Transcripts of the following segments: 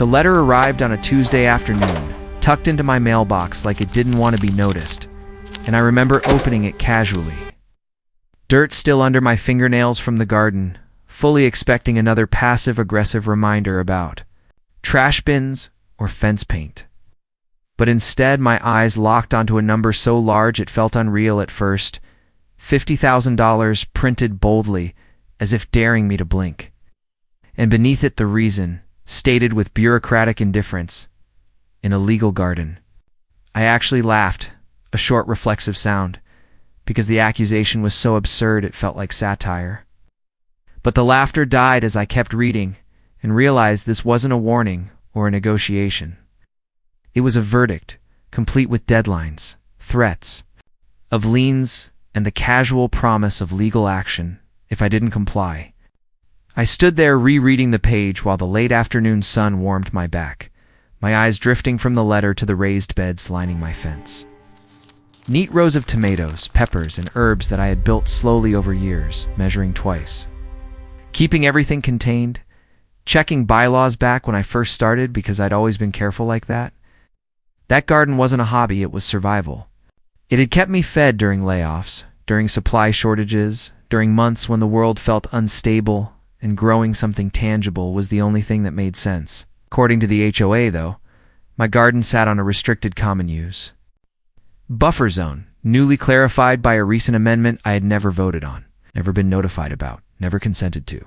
The letter arrived on a Tuesday afternoon, tucked into my mailbox like it didn't want to be noticed, and I remember opening it casually. Dirt still under my fingernails from the garden, fully expecting another passive-aggressive reminder about trash bins or fence paint. But instead, my eyes locked onto a number so large it felt unreal at first, $50,000 printed boldly, as if daring me to blink. And beneath it the reason, stated with bureaucratic indifference, an illegal garden. I actually laughed, a short reflexive sound, because the accusation was so absurd it felt like satire. But the laughter died as I kept reading, and realized this wasn't a warning or a negotiation. It was a verdict, complete with deadlines, threats, of liens, and the casual promise of legal action if I didn't comply. I stood there rereading the page while the late afternoon sun warmed my back, my eyes drifting from the letter to the raised beds lining my fence. Neat rows of tomatoes, peppers, and herbs that I had built slowly over years, measuring twice. Keeping everything contained, checking bylaws back when I first started because I'd always been careful like that. That garden wasn't a hobby, it was survival. It had kept me fed during layoffs, during supply shortages, during months when the world felt unstable, and growing something tangible was the only thing that made sense. According to the HOA, though, my garden sat on a restricted common use buffer zone, newly clarified by a recent amendment I had never voted on, never been notified about, never consented to.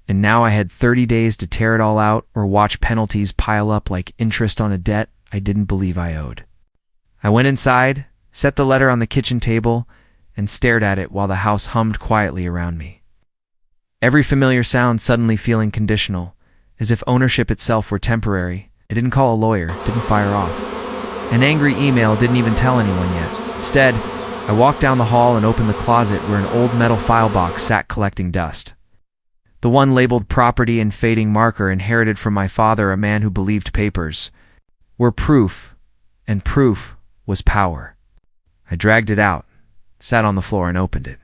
And now I had 30 days to tear it all out or watch penalties pile up like interest on a debt I didn't believe I owed. I went inside, set the letter on the kitchen table, and stared at it while the house hummed quietly around me. Every familiar sound suddenly feeling conditional, as if ownership itself were temporary. I didn't call a lawyer, didn't fire off. An angry email didn't even tell anyone yet. Instead, I walked down the hall and opened the closet where an old metal file box sat collecting dust. The one labeled property and fading marker inherited from my father, a man who believed papers were proof, and proof was power. I dragged it out, sat on the floor, and opened it.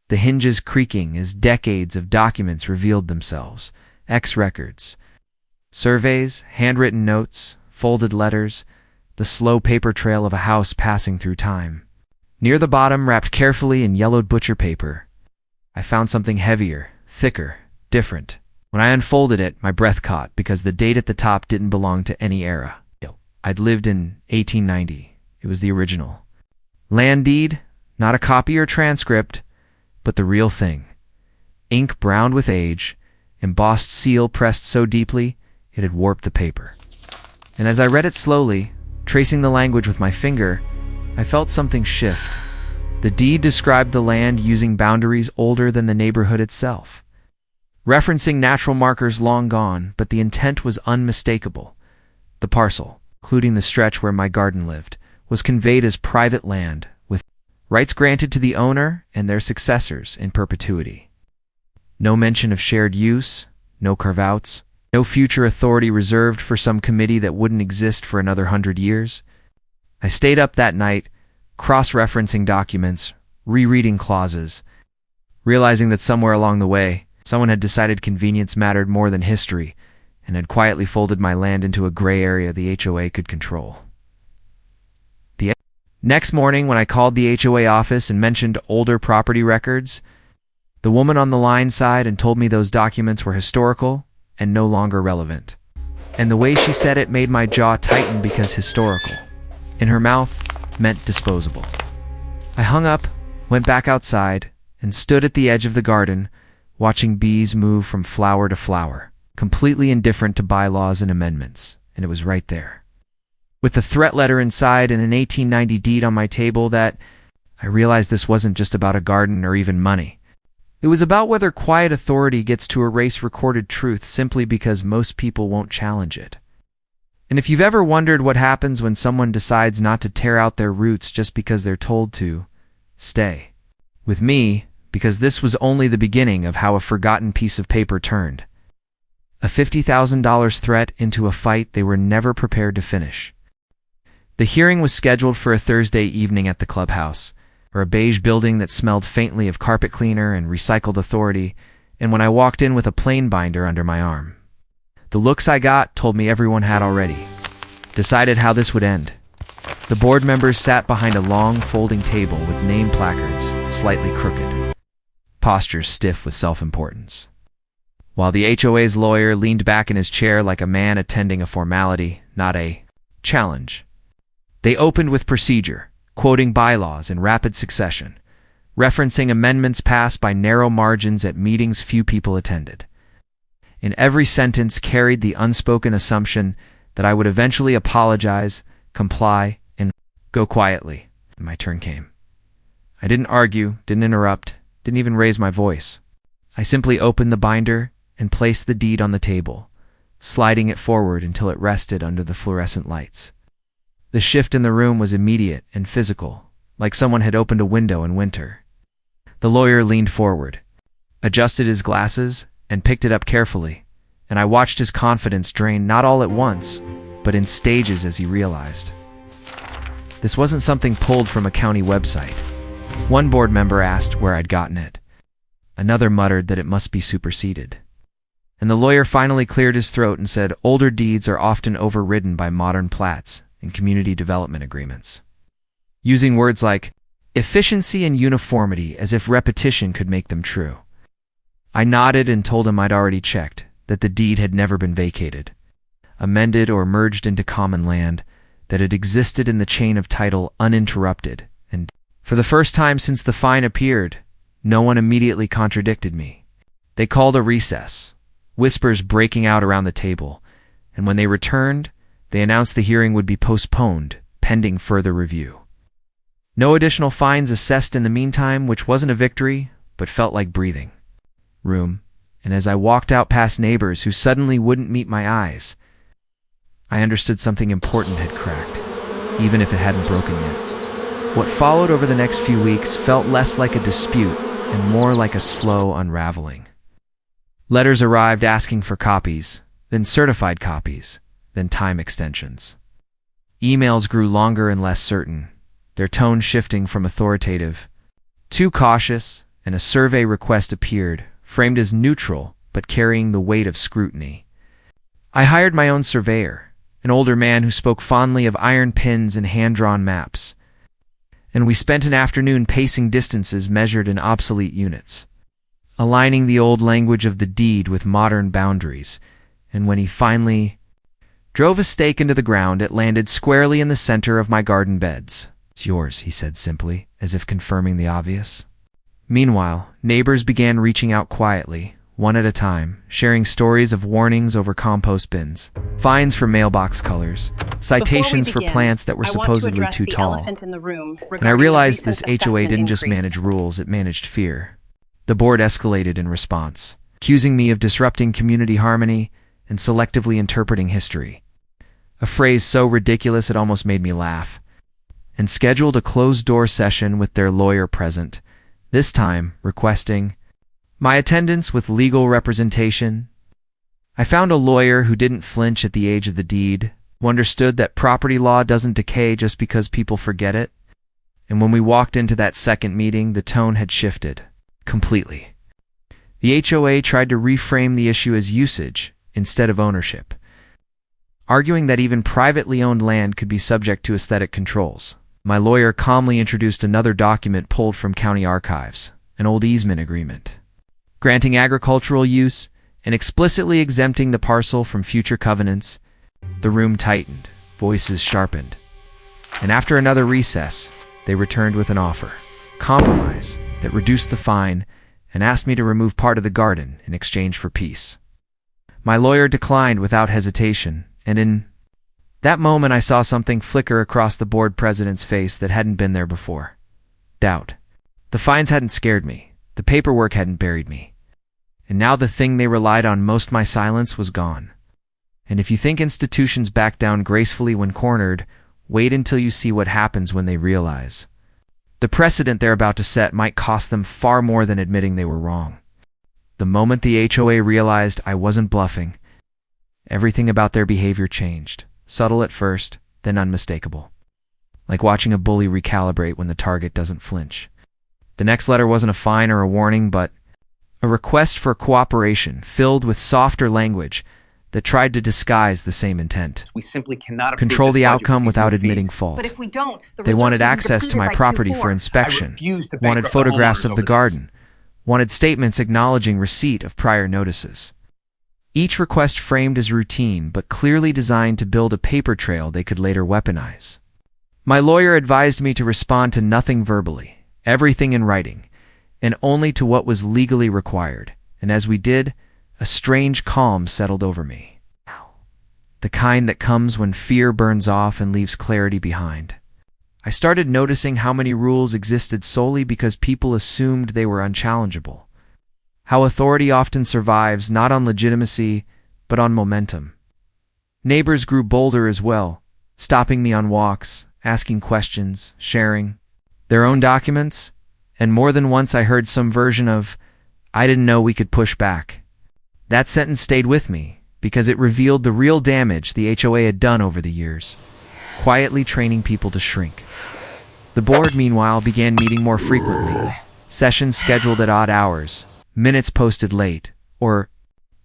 The hinges creaking as decades of documents revealed themselves. Ex-records, surveys, handwritten notes, folded letters, the slow paper trail of a house passing through time. Near the bottom, wrapped carefully in yellowed butcher paper, I found something heavier, thicker, different. When I unfolded it, my breath caught because the date at the top didn't belong to any era. I'd lived in 1890. It was the original. Land deed, not a copy or transcript, but the real thing. Ink browned with age, embossed seal pressed so deeply it had warped the paper. And as I read it slowly, tracing the language with my finger, I felt something shift. The deed described the land using boundaries older than the neighborhood itself, referencing natural markers long gone, but the intent was unmistakable. The parcel, including the stretch where my garden lived, was conveyed as private land, with rights granted to the owner and their successors in perpetuity. No mention of shared use, no carve-outs, no future authority reserved for some committee that wouldn't exist for another 100 years. I stayed up that night, cross-referencing documents, rereading clauses, realizing that somewhere along the way, someone had decided convenience mattered more than history, and had quietly folded my land into a gray area the HOA could control. The next morning, when I called the HOA office and mentioned older property records, the woman on the line sighed and told me those documents were historical and no longer relevant. And the way she said it made my jaw tighten because historical, in her mouth, meant disposable. I hung up, went back outside, and stood at the edge of the garden, watching bees move from flower to flower, completely indifferent to bylaws and amendments, and it was right there. With the threat letter inside and an 1890 deed on my table that I realized this wasn't just about a garden or even money. It was about whether quiet authority gets to erase recorded truth simply because most people won't challenge it. And if you've ever wondered what happens when someone decides not to tear out their roots just because they're told to, stay with me, because this was only the beginning of how a forgotten piece of paper turned a $50,000 threat into a fight they were never prepared to finish. The hearing was scheduled for a Thursday evening at the clubhouse, or a beige building that smelled faintly of carpet cleaner and recycled authority, and when I walked in with a plain binder under my arm, The looks I got told me everyone had already decided how this would end. The board members sat behind a long, folding table with name placards, slightly crooked, postures stiff with self-importance, while the HOA's lawyer leaned back in his chair like a man attending a formality, not a challenge. They opened with procedure, quoting bylaws in rapid succession, referencing amendments passed by narrow margins at meetings few people attended. In every sentence carried the unspoken assumption that I would eventually apologize, comply, and go quietly. My turn came. I didn't argue, didn't interrupt, didn't even raise my voice. I simply opened the binder and placed the deed on the table, sliding it forward until it rested under the fluorescent lights. The shift in the room was immediate and physical, like someone had opened a window in winter. The lawyer leaned forward, adjusted his glasses, and picked it up carefully, and I watched his confidence drain not all at once, but in stages as he realized. This wasn't something pulled from a county website. One board member asked where I'd gotten it. Another muttered that it must be superseded. And the lawyer finally cleared his throat and said older deeds are often overridden by modern plats and community development agreements, using words like efficiency and uniformity as if repetition could make them true. I nodded and told him I'd already checked, that the deed had never been vacated, amended or merged into common land, that it existed in the chain of title uninterrupted, and for the first time since the fine appeared, no one immediately contradicted me. They called a recess, whispers breaking out around the table, and when they returned, they announced the hearing would be postponed, pending further review. No additional fines assessed in the meantime, which wasn't a victory, but felt like breathing room, and as I walked out past neighbors who suddenly wouldn't meet my eyes, I understood something important had cracked, even if it hadn't broken yet. What followed over the next few weeks felt less like a dispute and more like a slow unraveling. Letters arrived asking for copies, then certified copies, then time extensions. Emails grew longer and less certain, their tone shifting from authoritative to cautious, and a survey request appeared, framed as neutral but carrying the weight of scrutiny. I hired my own surveyor, an older man who spoke fondly of iron pins and hand-drawn maps, and we spent an afternoon pacing distances measured in obsolete units, aligning the old language of the deed with modern boundaries, and when he finally drove a stake into the ground, it landed squarely in the center of my garden beds. "It's yours," he said simply, as if confirming the obvious. Meanwhile, neighbors began reaching out quietly, one at a time, sharing stories of warnings over compost bins, fines for mailbox colors, citations for plants that were supposedly too tall. And I realized this HOA didn't just manage rules, it managed fear. The board escalated in response, accusing me of disrupting community harmony and selectively interpreting history, a phrase so ridiculous it almost made me laugh, and scheduled a closed-door session with their lawyer present, this time requesting my attendance with legal representation. I found a lawyer who didn't flinch at the age of the deed, who understood that property law doesn't decay just because people forget it. And when we walked into that second meeting, the tone had shifted completely. The HOA tried to reframe the issue as usage instead of ownership, arguing that even privately owned land could be subject to aesthetic controls. My lawyer calmly introduced another document pulled from county archives, an old easement agreement, granting agricultural use and explicitly exempting the parcel from future covenants. The room tightened, voices sharpened, and after another recess, they returned with an offer, compromise, that reduced the fine and asked me to remove part of the garden in exchange for peace. My lawyer declined without hesitation, and in that moment I saw something flicker across the board president's face that hadn't been there before. Doubt. The fines hadn't scared me. The paperwork hadn't buried me. And now the thing they relied on most, my silence, was gone. And if you think institutions back down gracefully when cornered, wait until you see what happens when they realize. The precedent they're about to set might cost them far more than admitting they were wrong. The moment the HOA realized I wasn't bluffing, everything about their behavior changed. Subtle at first, then unmistakable. Like watching a bully recalibrate when the target doesn't flinch. The next letter wasn't a fine or a warning, but a request for cooperation filled with softer language that tried to disguise the same intent. We simply cannot approve Control this the budget outcome with these without new admitting fees. fault. But if we don't, the They reserves wanted will be access to my depleted by property Q4. for I inspection, refuse to wanted bankrupt the photographs homeowners of over the this. garden, wanted statements acknowledging receipt of prior notices. Each request framed as routine but clearly designed to build a paper trail they could later weaponize. My lawyer advised me to respond to nothing verbally, everything in writing, and only to what was legally required. And as we did, a strange calm settled over me. The kind that comes when fear burns off and leaves clarity behind. I started noticing how many rules existed solely because people assumed they were unchallengeable. How authority often survives not on legitimacy, but on momentum. Neighbors grew bolder as well, stopping me on walks, asking questions, sharing their own documents, and more than once I heard some version of, "I didn't know we could push back." That sentence stayed with me because it revealed the real damage the HOA had done over the years, quietly training people to shrink. The board, meanwhile, began meeting more frequently, sessions scheduled at odd hours, minutes posted late, or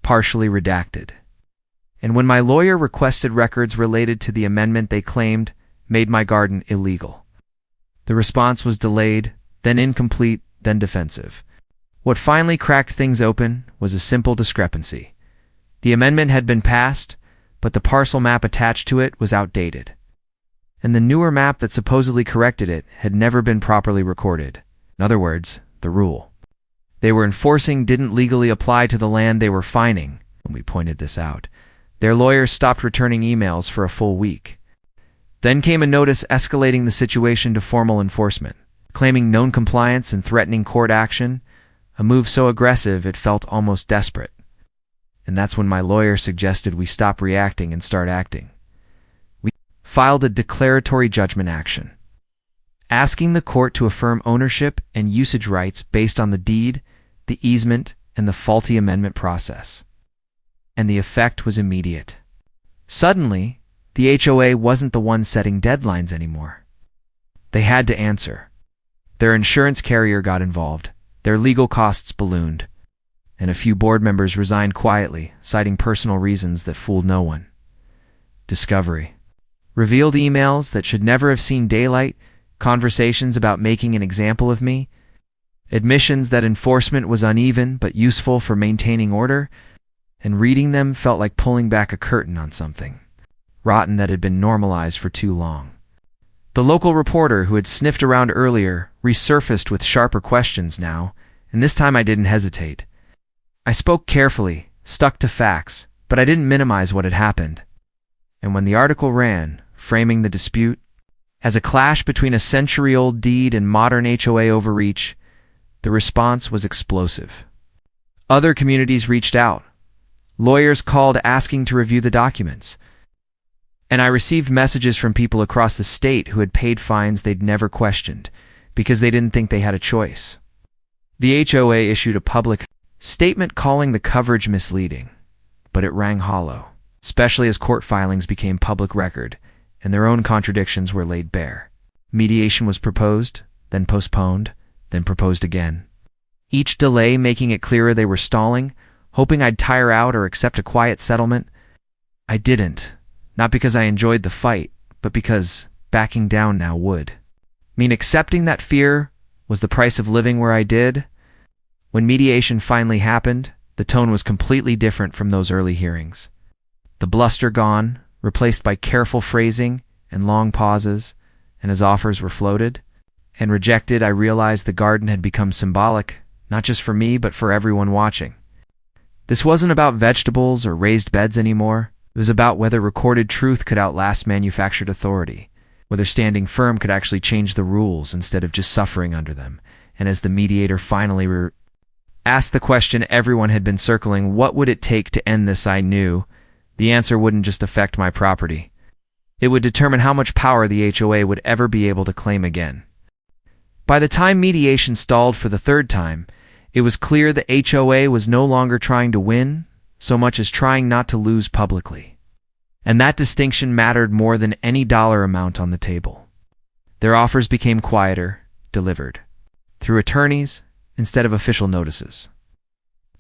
partially redacted. And when my lawyer requested records related to the amendment they claimed made my garden illegal, the response was delayed, then incomplete, then defensive. What finally cracked things open was a simple discrepancy. The amendment had been passed, but the parcel map attached to it was outdated. And the newer map that supposedly corrected it had never been properly recorded. In other words, the rule they were enforcing didn't legally apply to the land they were fining. When we pointed this out, their lawyers stopped returning emails for a full week. Then came a notice escalating the situation to formal enforcement, claiming known compliance and threatening court action, a move so aggressive it felt almost desperate. And that's when my lawyer suggested we stop reacting and start acting. We filed a declaratory judgment action, asking the court to affirm ownership and usage rights based on the deed, the easement, and the faulty amendment process. And the effect was immediate. Suddenly, the HOA wasn't the one setting deadlines anymore. They had to answer. Their insurance carrier got involved, their legal costs ballooned, and a few board members resigned quietly, citing personal reasons that fooled no one. Discovery revealed emails that should never have seen daylight, conversations about making an example of me, admissions that enforcement was uneven but useful for maintaining order, and reading them felt like pulling back a curtain on something rotten that had been normalized for too long. The local reporter who had sniffed around earlier resurfaced with sharper questions now, and this time I didn't hesitate. I spoke carefully, stuck to facts, but I didn't minimize what had happened. And when the article ran, framing the dispute as a clash between a century-old deed and modern HOA overreach, the response was explosive. Other communities reached out. Lawyers called asking to review the documents. And I received messages from people across the state who had paid fines they'd never questioned because they didn't think they had a choice. The HOA issued a public statement calling the coverage misleading, but it rang hollow, especially as court filings became public record and their own contradictions were laid bare. Mediation was proposed, then postponed, then proposed again. Each delay making it clearer they were stalling, hoping I'd tire out or accept a quiet settlement. I didn't, not because I enjoyed the fight, but because backing down now would mean accepting that fear was the price of living where I did. When mediation finally happened, the tone was completely different from those early hearings. The bluster gone, replaced by careful phrasing and long pauses, and as offers were floated and rejected, I realized the garden had become symbolic, not just for me, but for everyone watching. This wasn't about vegetables or raised beds anymore. It was about whether recorded truth could outlast manufactured authority, whether standing firm could actually change the rules instead of just suffering under them. And as the mediator finally asked the question everyone had been circling, what would it take to end this, I knew the answer wouldn't just affect my property. It would determine how much power the HOA would ever be able to claim again. By the time mediation stalled for the third time, it was clear the HOA was no longer trying to win so much as trying not to lose publicly. And that distinction mattered more than any dollar amount on the table. Their offers became quieter, delivered through attorneys instead of official notices,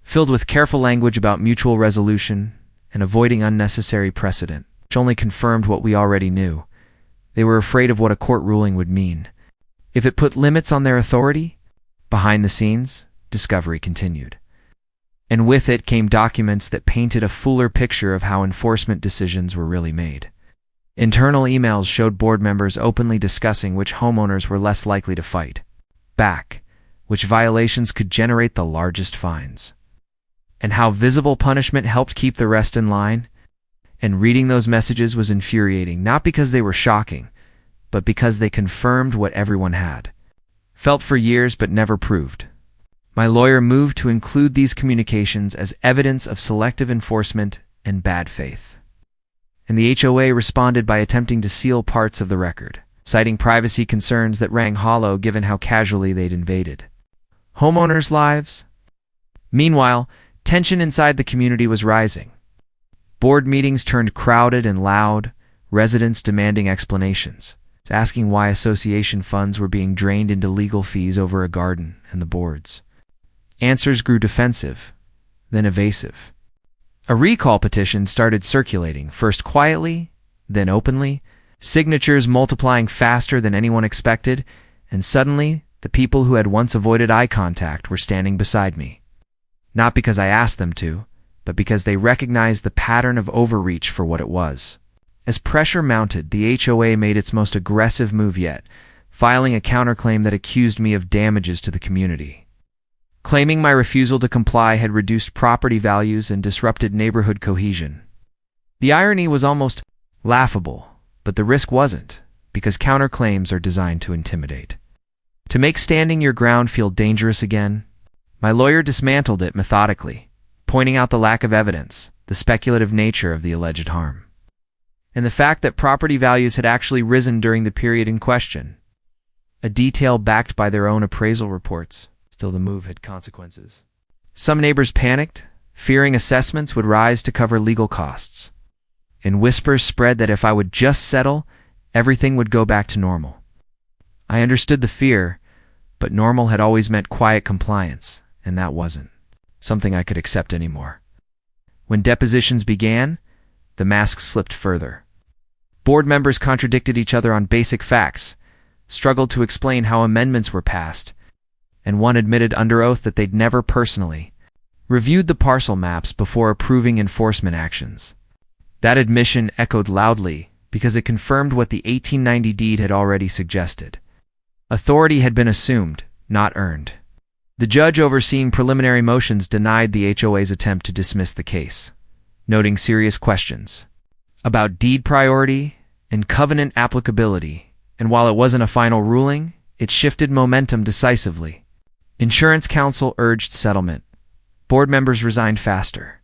filled with careful language about mutual resolution and avoiding unnecessary precedent, which only confirmed what we already knew. They were afraid of what a court ruling would mean. If it put limits on their authority, behind the scenes, discovery continued. And with it came documents that painted a fuller picture of how enforcement decisions were really made. Internal emails showed board members openly discussing which homeowners were less likely to fight back, which violations could generate the largest fines, and how visible punishment helped keep the rest in line. And reading those messages was infuriating, not because they were shocking, but because they confirmed what everyone had felt for years but never proved. My lawyer moved to include these communications as evidence of selective enforcement and bad faith. And the HOA responded by attempting to seal parts of the record, citing privacy concerns that rang hollow given how casually they'd invaded homeowners' lives. Meanwhile, tension inside the community was rising. Board meetings turned crowded and loud, residents demanding explanations, asking why association funds were being drained into legal fees over a garden and the boards. Answers grew defensive, then evasive. A recall petition started circulating, first quietly, then openly, signatures multiplying faster than anyone expected, and suddenly, the people who had once avoided eye contact were standing beside me. Not because I asked them to, but because they recognized the pattern of overreach for what it was. As pressure mounted, the HOA made its most aggressive move yet, filing a counterclaim that accused me of damages to the community, claiming my refusal to comply had reduced property values and disrupted neighborhood cohesion. The irony was almost laughable, but the risk wasn't, because counterclaims are designed to intimidate. To make standing your ground feel dangerous again, my lawyer dismantled it methodically, pointing out the lack of evidence, the speculative nature of the alleged harm, and the fact that property values had actually risen during the period in question, a detail backed by their own appraisal reports. Still, the move had consequences. Some neighbors panicked, fearing assessments would rise to cover legal costs, and whispers spread that if I would just settle, everything would go back to normal. I understood the fear, but normal had always meant quiet compliance, and that wasn't something I could accept anymore. When depositions began, the masks slipped further. Board members contradicted each other on basic facts, struggled to explain how amendments were passed, and one admitted under oath that they'd never personally reviewed the parcel maps before approving enforcement actions. That admission echoed loudly because it confirmed what the 1890 deed had already suggested. Authority had been assumed, not earned. The judge overseeing preliminary motions denied the HOA's attempt to dismiss the case, noting serious questions about deed priority and covenant applicability, and while it wasn't a final ruling, it shifted momentum decisively. Insurance counsel urged settlement. Board members resigned faster,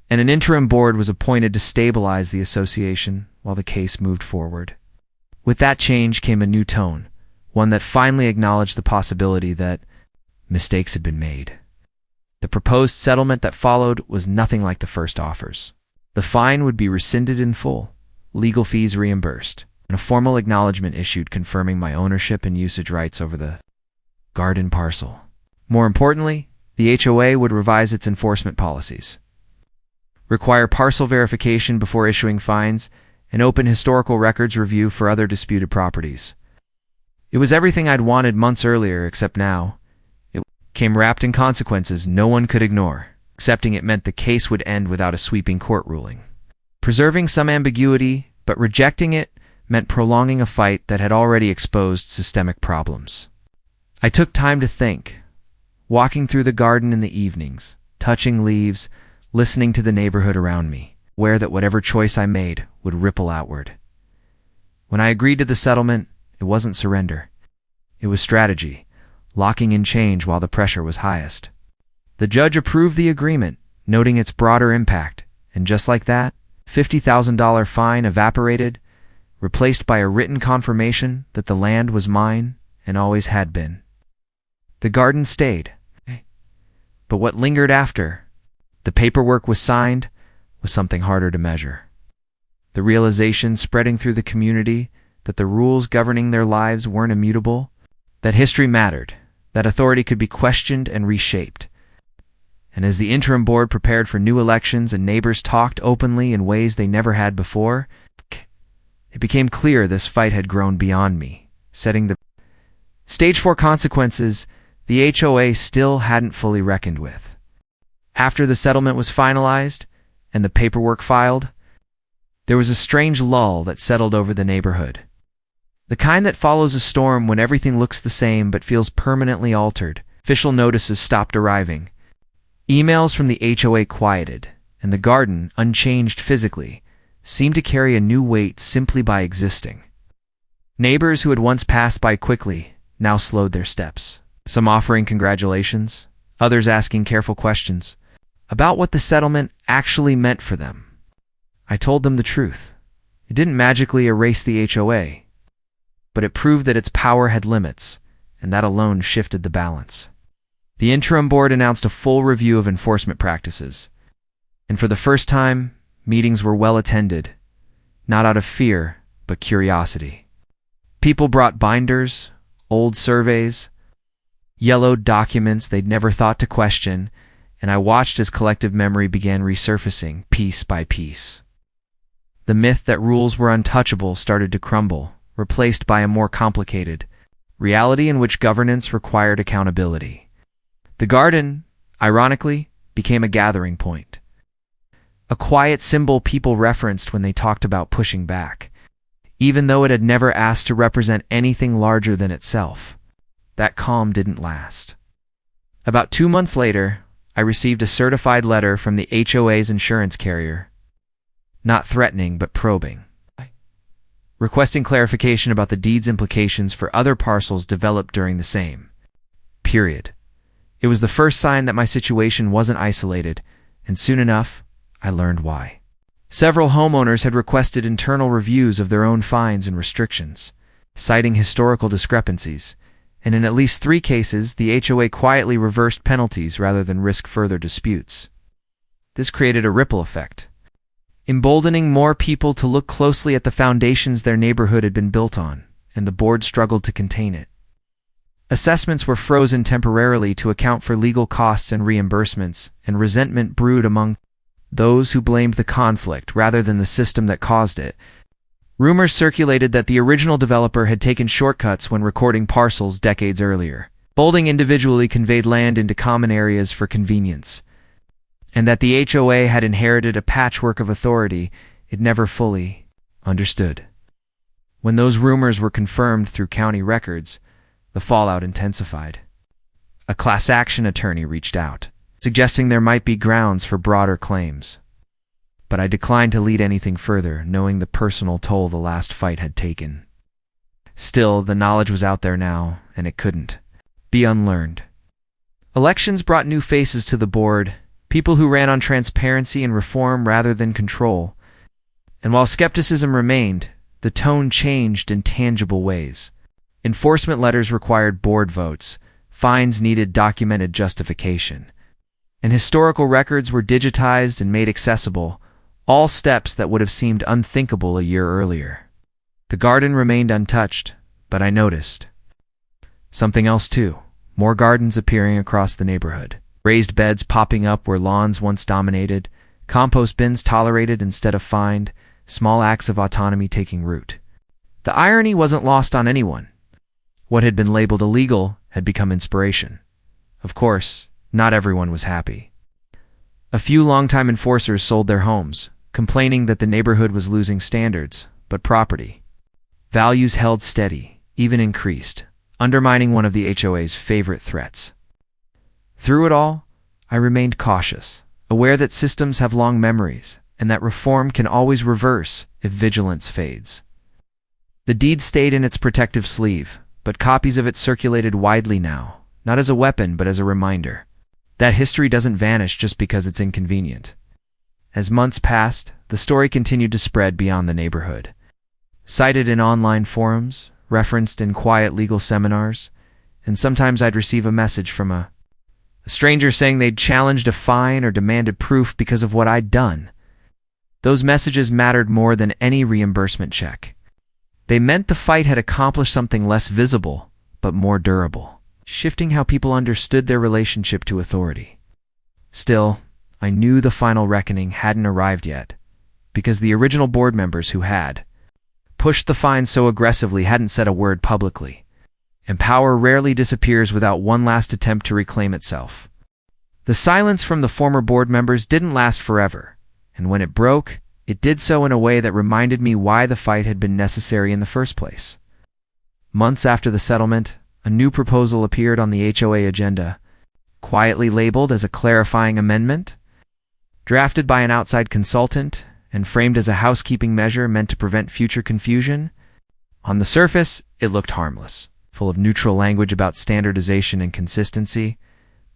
and an interim board was appointed to stabilize the association while the case moved forward. With that change came a new tone, one that finally acknowledged the possibility that mistakes had been made. The proposed settlement that followed was nothing like the first offers. The fine would be rescinded in full, legal fees reimbursed, and a formal acknowledgement issued confirming my ownership and usage rights over the garden parcel. More importantly, the HOA would revise its enforcement policies, require parcel verification before issuing fines, and open historical records review for other disputed properties. It was everything I'd wanted months earlier, except now it came wrapped in consequences no one could ignore. Accepting it meant the case would end without a sweeping court ruling. Preserving some ambiguity, but rejecting it, meant prolonging a fight that had already exposed systemic problems. I took time to think, walking through the garden in the evenings, touching leaves, listening to the neighborhood around me, aware that whatever choice I made would ripple outward. When I agreed to the settlement, it wasn't surrender. It was strategy, locking in change while the pressure was highest. The judge approved the agreement, noting its broader impact, and just like that, $50,000 fine evaporated, replaced by a written confirmation that the land was mine and always had been. The garden stayed. But what lingered after the paperwork was signed was something harder to measure. The realization spreading through the community that the rules governing their lives weren't immutable, that history mattered, that authority could be questioned and reshaped, And as the interim board prepared for new elections and neighbors talked openly in ways they never had before, it became clear this fight had grown beyond me, setting the stage for consequences the HOA still hadn't fully reckoned with. After the settlement was finalized and the paperwork filed, there was a strange lull that settled over the neighborhood. The kind that follows a storm when everything looks the same but feels permanently altered. Official notices stopped arriving. Emails from the HOA quieted, and the garden, unchanged physically, seemed to carry a new weight simply by existing. Neighbors who had once passed by quickly now slowed their steps, some offering congratulations, others asking careful questions about what the settlement actually meant for them. I told them the truth. It didn't magically erase the HOA, but it proved that its power had limits, and that alone shifted the balance. The interim board announced a full review of enforcement practices, and for the first time, meetings were well attended, not out of fear, but curiosity. People brought binders, old surveys, yellowed documents they'd never thought to question, and I watched as collective memory began resurfacing piece by piece. The myth that rules were untouchable started to crumble, replaced by a more complicated reality in which governance required accountability. The garden, ironically, became a gathering point. A quiet symbol people referenced when they talked about pushing back, even though it had never asked to represent anything larger than itself. That calm didn't last. About 2 months later, I received a certified letter from the HOA's insurance carrier, not threatening but probing, requesting clarification about the deed's implications for other parcels developed during the same period. It was the first sign that my situation wasn't isolated, and soon enough, I learned why. Several homeowners had requested internal reviews of their own fines and restrictions, citing historical discrepancies, and in at least 3 cases, the HOA quietly reversed penalties rather than risk further disputes. This created a ripple effect, emboldening more people to look closely at the foundations their neighborhood had been built on, and the board struggled to contain it. Assessments were frozen temporarily to account for legal costs and reimbursements, and resentment brewed among those who blamed the conflict rather than the system that caused it. Rumors circulated that the original developer had taken shortcuts when recording parcels decades earlier. Bolding individually conveyed land into common areas for convenience, and that the HOA had inherited a patchwork of authority it never fully understood. When those rumors were confirmed through county records, the fallout intensified. A class action attorney reached out, suggesting there might be grounds for broader claims. But I declined to lead anything further, knowing the personal toll the last fight had taken. Still, the knowledge was out there now, and it couldn't be unlearned. Elections brought new faces to the board, people who ran on transparency and reform rather than control. And while skepticism remained, the tone changed in tangible ways. Enforcement letters required board votes, fines needed documented justification, and historical records were digitized and made accessible, all steps that would have seemed unthinkable a year earlier. The garden remained untouched, but I noticed something else too. More gardens appearing across the neighborhood, raised beds popping up where lawns once dominated, compost bins tolerated instead of fined, small acts of autonomy taking root. The irony wasn't lost on anyone. What had been labeled illegal had become inspiration. Of course, not everyone was happy. A few longtime enforcers sold their homes, complaining that the neighborhood was losing standards, but property values held steady, even increased, undermining one of the HOA's favorite threats. Through it all, I remained cautious, aware that systems have long memories, and that reform can always reverse if vigilance fades. The deed stayed in its protective sleeve, but copies of it circulated widely now, not as a weapon but as a reminder that history doesn't vanish just because it's inconvenient. As months passed, the story continued to spread beyond the neighborhood. Cited in online forums, referenced in quiet legal seminars, and sometimes I'd receive a message from a stranger saying they'd challenged a fine or demanded proof because of what I'd done. Those messages mattered more than any reimbursement check. They meant the fight had accomplished something less visible, but more durable, shifting how people understood their relationship to authority. Still, I knew the final reckoning hadn't arrived yet, because the original board members who had pushed the fine so aggressively hadn't said a word publicly, and power rarely disappears without one last attempt to reclaim itself. The silence from the former board members didn't last forever, and when it broke, it did so in a way that reminded me why the fight had been necessary in the first place. Months after the settlement, a new proposal appeared on the HOA agenda, quietly labeled as a clarifying amendment, drafted by an outside consultant, and framed as a housekeeping measure meant to prevent future confusion. On the surface, it looked harmless, full of neutral language about standardization and consistency,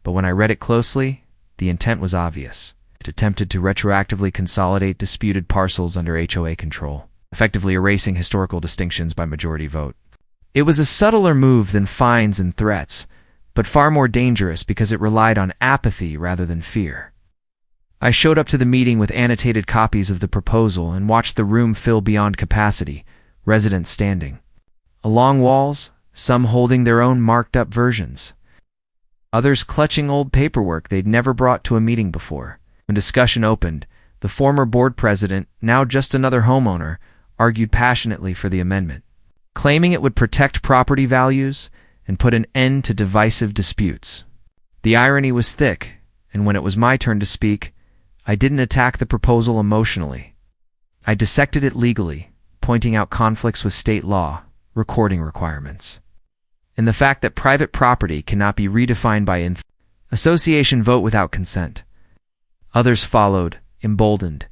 but when I read it closely, the intent was obvious. It attempted to retroactively consolidate disputed parcels under HOA control, effectively erasing historical distinctions by majority vote. It was a subtler move than fines and threats, but far more dangerous because it relied on apathy rather than fear. I showed up to the meeting with annotated copies of the proposal and watched the room fill beyond capacity, residents standing along walls, some holding their own marked-up versions, others clutching old paperwork they'd never brought to a meeting before. When discussion opened, the former board president, now just another homeowner, argued passionately for the amendment, claiming it would protect property values and put an end to divisive disputes. The irony was thick, and when it was my turn to speak, I didn't attack the proposal emotionally. I dissected it legally, pointing out conflicts with state law, recording requirements, and the fact that private property cannot be redefined by association vote without consent. Others followed, emboldened,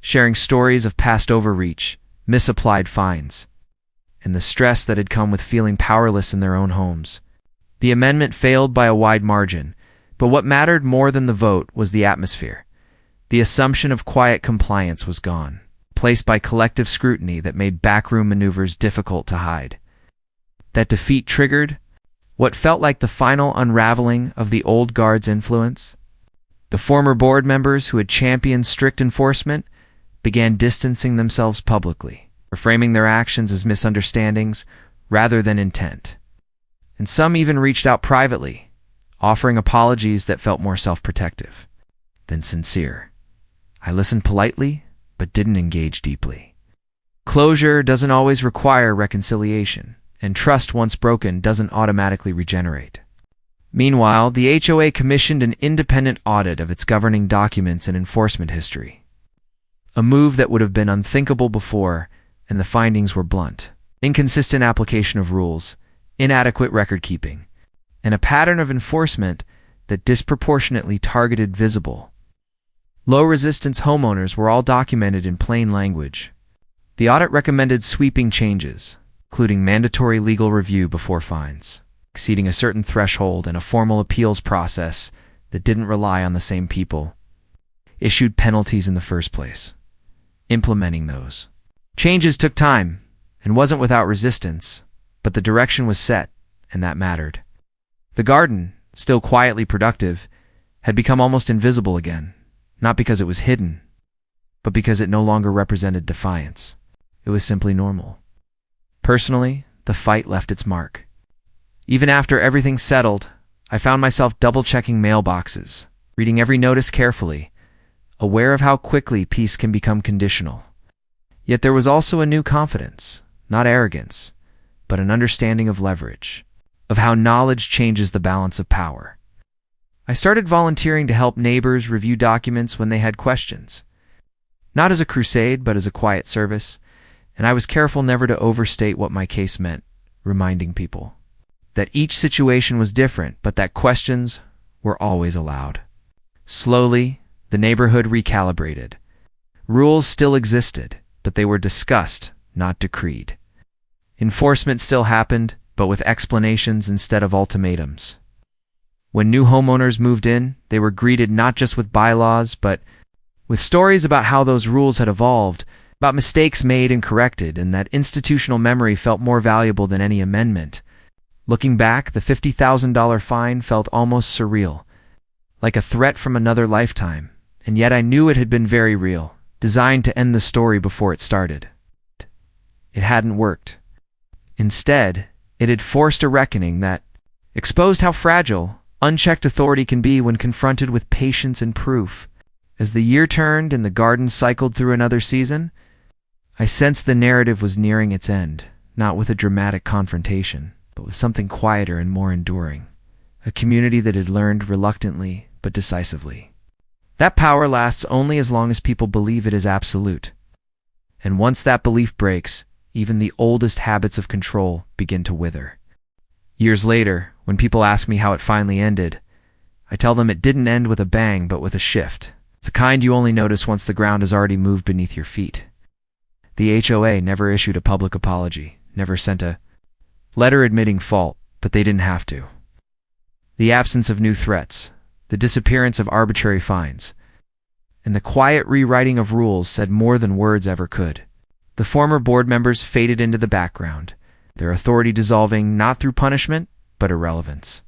sharing stories of past overreach, misapplied fines, and the stress that had come with feeling powerless in their own homes. The amendment failed by a wide margin, but what mattered more than the vote was the atmosphere. The assumption of quiet compliance was gone, replaced by collective scrutiny that made backroom maneuvers difficult to hide. That defeat triggered what felt like the final unraveling of the old guard's influence. The former board members who had championed strict enforcement began distancing themselves publicly, reframing their actions as misunderstandings rather than intent. And some even reached out privately, offering apologies that felt more self-protective than sincere. I listened politely, but didn't engage deeply. Closure doesn't always require reconciliation, and trust once broken doesn't automatically regenerate. Meanwhile, the HOA commissioned an independent audit of its governing documents and enforcement history, a move that would have been unthinkable before, and the findings were blunt. Inconsistent application of rules, inadequate record-keeping, and a pattern of enforcement that disproportionately targeted visible, low-resistance homeowners were all documented in plain language. The audit recommended sweeping changes, including mandatory legal review before fines, exceeding a certain threshold, and a formal appeals process that didn't rely on the same people issued penalties in the first place. Implementing those changes took time and wasn't without resistance, but the direction was set, and that mattered. The garden, still quietly productive, had become almost invisible again, not because it was hidden, but because it no longer represented defiance. It was simply normal. Personally, the fight left its mark. Even after everything settled, I found myself double-checking mailboxes, reading every notice carefully, aware of how quickly peace can become conditional. Yet there was also a new confidence, not arrogance, but an understanding of leverage, of how knowledge changes the balance of power. I started volunteering to help neighbors review documents when they had questions, not as a crusade, but as a quiet service, and I was careful never to overstate what my case meant, reminding people that each situation was different, but that questions were always allowed. Slowly, the neighborhood recalibrated. Rules still existed, but they were discussed, not decreed. Enforcement still happened, but with explanations instead of ultimatums. When new homeowners moved in, they were greeted not just with bylaws, but with stories about how those rules had evolved, about mistakes made and corrected, and that institutional memory felt more valuable than any amendment. Looking back, the $50,000 fine felt almost surreal, like a threat from another lifetime, and yet I knew it had been very real, designed to end the story before it started. It hadn't worked. Instead, it had forced a reckoning that exposed how fragile, unchecked authority can be when confronted with patience and proof. As the year turned and the garden cycled through another season, I sensed the narrative was nearing its end, not with a dramatic confrontation, but with something quieter and more enduring. A community that had learned reluctantly but decisively. That power lasts only as long as people believe it is absolute. And once that belief breaks, even the oldest habits of control begin to wither. Years later, when people ask me how it finally ended, I tell them it didn't end with a bang but with a shift. It's the kind you only notice once the ground has already moved beneath your feet. The HOA never issued a public apology, never sent a letter admitting fault, but they didn't have to. The absence of new threats, the disappearance of arbitrary fines, and the quiet rewriting of rules said more than words ever could. The former board members faded into the background, their authority dissolving not through punishment, but irrelevance.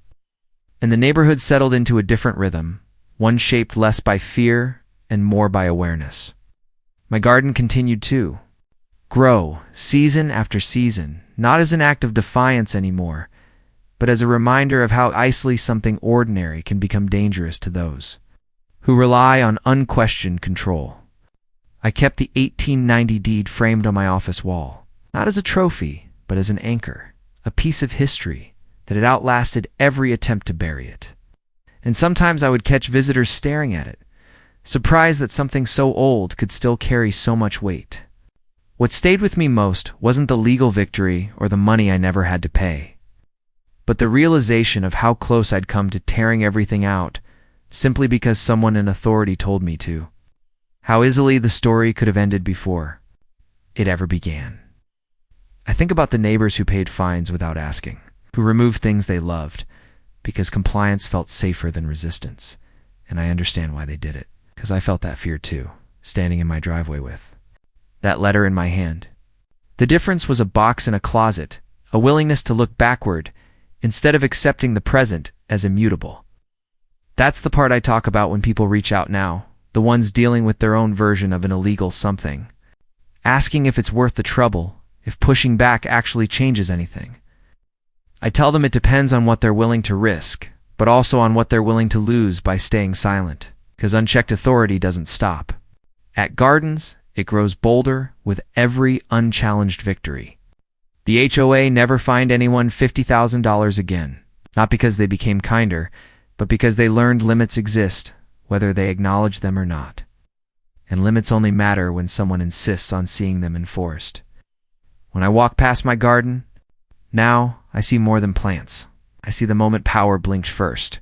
And the neighborhood settled into a different rhythm, one shaped less by fear and more by awareness. My garden continued to grow, season after season, not as an act of defiance anymore, but as a reminder of how easily something ordinary can become dangerous to those who rely on unquestioned control. I kept the 1890 deed framed on my office wall, not as a trophy, but as an anchor, a piece of history that had outlasted every attempt to bury it. And sometimes I would catch visitors staring at it, surprised that something so old could still carry so much weight. What stayed with me most wasn't the legal victory or the money I never had to pay, but the realization of how close I'd come to tearing everything out simply because someone in authority told me to. How easily the story could have ended before it ever began. I think about the neighbors who paid fines without asking, who removed things they loved because compliance felt safer than resistance, and I understand why they did it, because I felt that fear too, standing in my driveway with that letter in my hand. The difference was a box in a closet, a willingness to look backward instead of accepting the present as immutable. That's the part I talk about when people reach out now, the ones dealing with their own version of an illegal something, asking if it's worth the trouble, if pushing back actually changes anything. I tell them it depends on what they're willing to risk, but also on what they're willing to lose by staying silent, because unchecked authority doesn't stop. At Gardens, it grows bolder with every unchallenged victory. The HOA never fined anyone $50,000 again, not because they became kinder, but because they learned limits exist, whether they acknowledge them or not. And limits only matter when someone insists on seeing them enforced. When I walk past my garden, now I see more than plants. I see the moment power blinked first,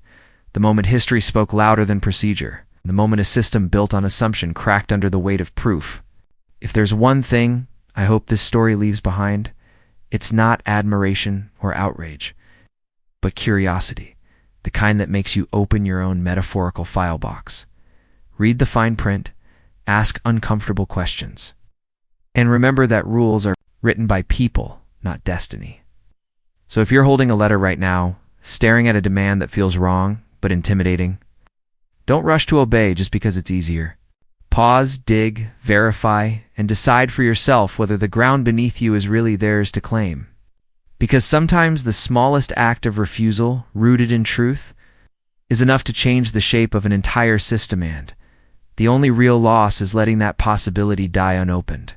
the moment history spoke louder than procedure, the moment a system built on assumption cracked under the weight of proof. If there's one thing I hope this story leaves behind, it's not admiration or outrage, but curiosity, the kind that makes you open your own metaphorical file box. Read the fine print, ask uncomfortable questions, and remember that rules are written by people, not destiny. So if you're holding a letter right now, staring at a demand that feels wrong but intimidating, don't rush to obey just because it's easier. Pause, dig, verify, and decide for yourself whether the ground beneath you is really theirs to claim. Because sometimes the smallest act of refusal, rooted in truth, is enough to change the shape of an entire system, and the only real loss is letting that possibility die unopened.